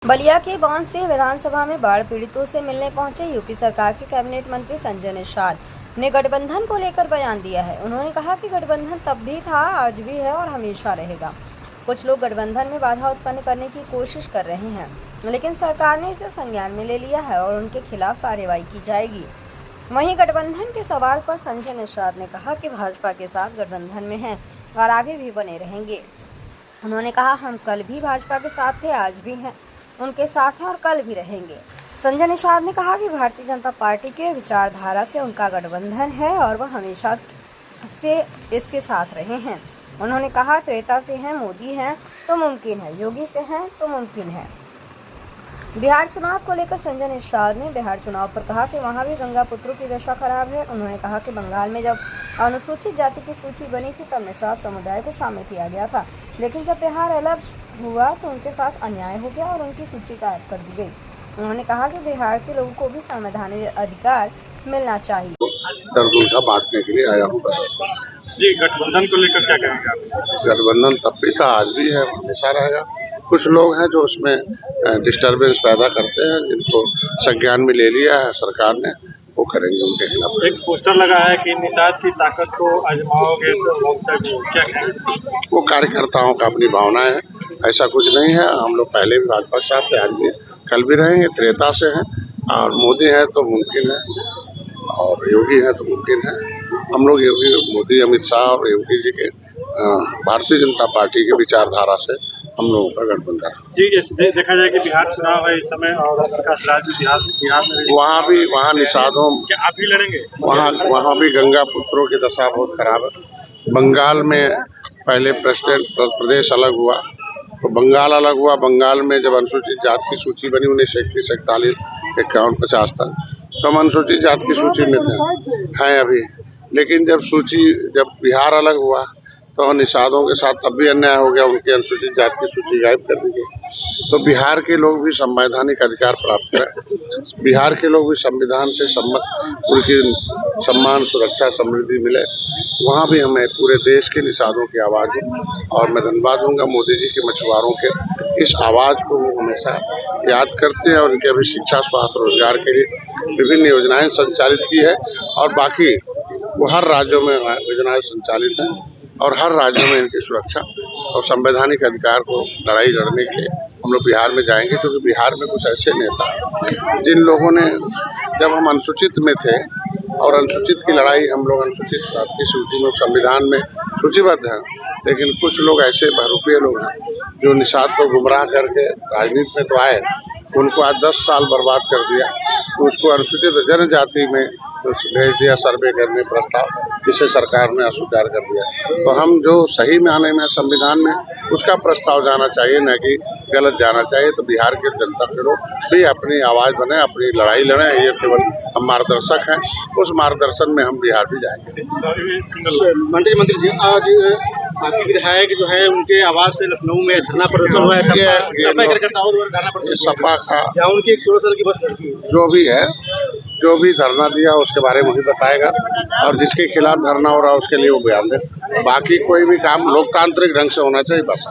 बलिया के बांसडीह विधानसभा में बाढ़ पीड़ितों से मिलने पहुंचे यूपी सरकार के कैबिनेट मंत्री संजय निषाद ने गठबंधन को लेकर बयान दिया है। उन्होंने कहा कि गठबंधन तब भी था, आज भी है और हमेशा रहेगा। कुछ लोग गठबंधन में बाधा उत्पन्न करने की कोशिश कर रहे हैं, लेकिन सरकार ने इसे संज्ञान में ले लिया है और उनके खिलाफ कार्रवाई की जाएगी। वहीं गठबंधन के सवाल पर संजय निषाद ने कहा कि भाजपा के साथ गठबंधन में हैं और आगे भी बने रहेंगे। उन्होंने कहा, हम कल भी भाजपा के साथ थे, आज भी हैं, उनके साथ हैं और कल भी रहेंगे। संजय निषाद ने कहा कि भारतीय जनता पार्टी के विचारधारा से उनका गठबंधन है और वह हमेशा से इसके साथ रहे हैं। उन्होंने कहा, त्रेता से हैं, मोदी हैं तो मुमकिन है, योगी से हैं तो मुमकिन है। बिहार चुनाव को लेकर संजय निषाद ने बिहार चुनाव पर कहा कि वहां भी गंगा पुत्रों की दशा खराब है। उन्होंने कहा कि बंगाल में जब अनुसूचित जाति की सूची बनी थी तब निषाद समुदाय को शामिल किया गया था, लेकिन जब बिहार अलग हुआ तो उनके साथ अन्याय हो गया और उनकी सूची गायब कर दी गई। उन्होंने कहा कि बिहार के लोगों को भी संवैधानिक अधिकार मिलना चाहिए। दर्द उनका बांटने के लिए आया हूँ। जी, गठबंधन को लेकर क्या कहेंगे आप? गठबंधन तब भी था, आज भी है, हमेशा रहेगा। कुछ लोग हैं जो उसमें डिस्टर्बेंस पैदा करते हैं, जिनको संज्ञान में ले लिया है सरकार ने, वो करेंगे उनके खिलाफ। एक पोस्टर लगा है कि निषाद की ताकत को आजमाओगे तो क्या कहेंगे? वो कार्यकर्ताओं का अपनी भावनाएं है, ऐसा कुछ नहीं है। हम लोग पहले भी भाजपा के साथ थे, आज भी कल भी रहेंगे, त्रेता से हैं और मोदी है तो मुमकिन है और योगी है तो मुमकिन है। हम लोग योगी, मोदी, अमित शाह और योगी जी के भारतीय जनता पार्टी के विचारधारा से हम लोगों का गठबंधन। जी, देखा जाए कि बिहार चुनाव है इस समय और प्रकाश राज बिहार में वहाँ निषादों, क्या आप भी लड़ेंगे? वहाँ भी गंगा पुत्रों की दशा बहुत खराब है। बंगाल में पहले प्रदेश अलग हुआ तो बंगाल अलग हुआ। बंगाल में जब अनुसूचित जाति की सूची बनी 1931, 41, 51, 50 तक, तो हम अनुसूचित जाति की सूची में थे, हैं अभी। लेकिन जब बिहार अलग हुआ तो निषादों के साथ तब भी अन्याय हो गया, उनकी अनुसूचित जाति की सूची गायब कर दी गई। तो बिहार के लोग भी संवैधानिक अधिकार प्राप्त करें, बिहार के लोग भी संविधान से सम्मत, उनकी सम्मान, सुरक्षा, समृद्धि मिले। वहाँ भी हमें पूरे देश के निषादों की आवाज़ हो और मैं धन्यवाद दूंगा मोदी जी के मछुआरों के इस आवाज़ को वो हमेशा याद करते हैं और उनके अभी शिक्षा, स्वास्थ्य, रोजगार के लिए विभिन्न योजनाएं संचालित की है और बाकी वो हर राज्यों में योजनाएं संचालित हैं और हर राज्यों में इनकी सुरक्षा और संवैधानिक अधिकार को लड़ाई लड़ने के लिए हम लोग बिहार में जाएंगे, क्योंकि बिहार में कुछ ऐसे नेता जिन लोगों ने, जब हम अनुसूचित में थे और अनुसूचित की लड़ाई, हम लोग अनुसूचित की सूची में संविधान में सूचीबद्ध हैं, लेकिन कुछ लोग ऐसे बहरूपीय लोग हैं जो निषाद को गुमराह करके राजनीति में तो आए, उनको आज 10 साल बर्बाद कर दिया। तो उसको अनुसूचित जनजाति में भेज दिया सर्वे करने प्रस्ताव, जिसे सरकार ने अस्वीकार कर दिया। तो हम जो सही मायने में संविधान में उसका प्रस्ताव जाना चाहिए, न कि गलत जाना चाहिए। तो बिहार के जनता के लोग भी अपनी आवाज़ बने, अपनी लड़ाई लड़ें। ये केवल हम मार्गदर्शक हैं, उस मार्गदर्शन में हम बिहार भी जाएंगे। मंत्री जी, आज आपके विधायक जो है उनके आवास पे लखनऊ में धरना प्रदर्शन हुआ है। सपा का उनकी 16 साल की बस लड़की जो भी धरना दिया उसके बारे में ही बताएगा और जिसके खिलाफ धरना हो रहा है उसके लिए वो बयान दे। बाकी कोई भी काम लोकतांत्रिक ढंग से होना चाहिए, बस।